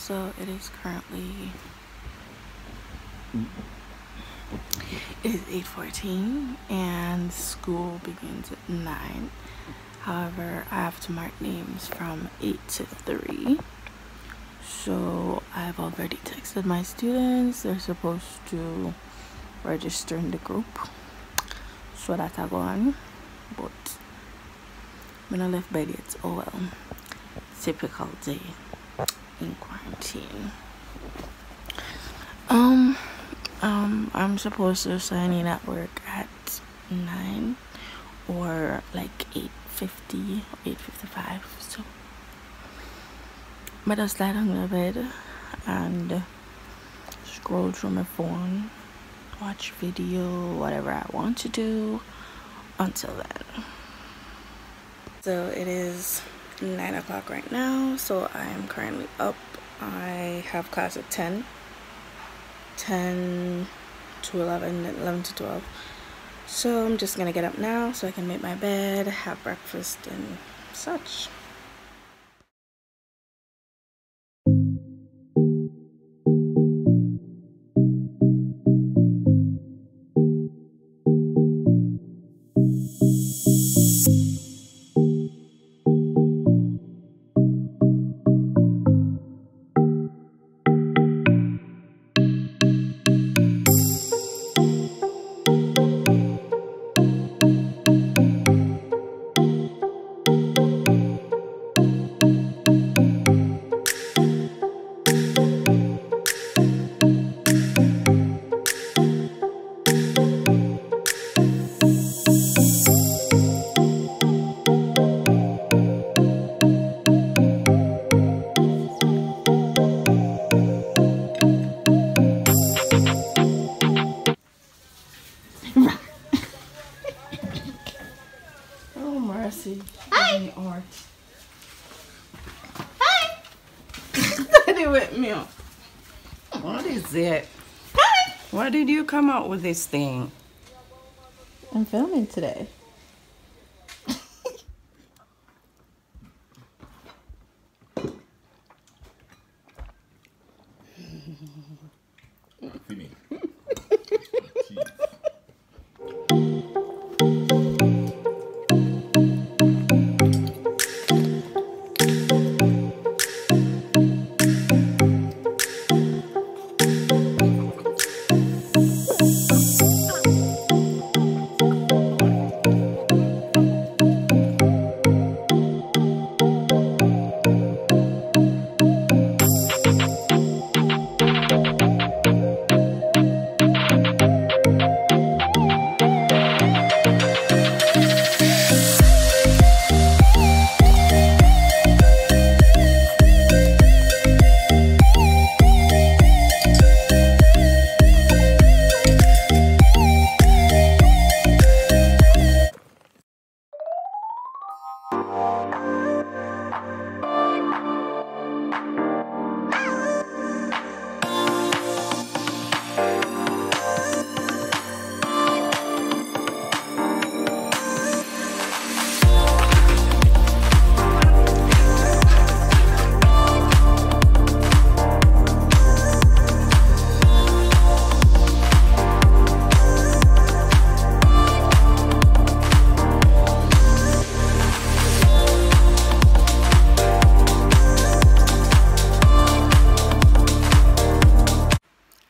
So it is currently 8:14 and school begins at 9. However, I have to mark names from 8 to 3. So I've already texted my students. They're supposed to register in the group so that I go on, but I'm gonna live by it. Oh well, typical day in quarantine. I'm supposed to sign in at work at 9 or like 8:50, 8:55. So I just lie on the bed and scroll through my phone, watch video, whatever I want to do until then. So it is 9 o'clock right now, so I am currently up. I have class at 10 to 11, 11 to 12. So I'm just gonna get up now so I can make my bed, have breakfast and such. Oh mercy. Hi. Art. Hi. Daddy wake me up. What is it? Hi. Why did you come out with this thing? I'm filming today.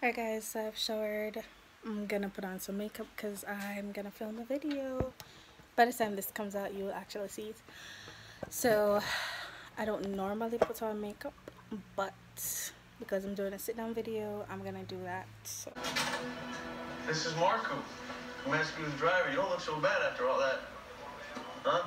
Alright guys, so I've showered. I'm gonna put on some makeup because I'm gonna film a video. By the time this comes out, you'll actually see it. So I don't normally put on makeup, but because I'm doing a sit-down video, I'm gonna do that. So. This is Marco, command school driver. You don't look so bad after all that, huh?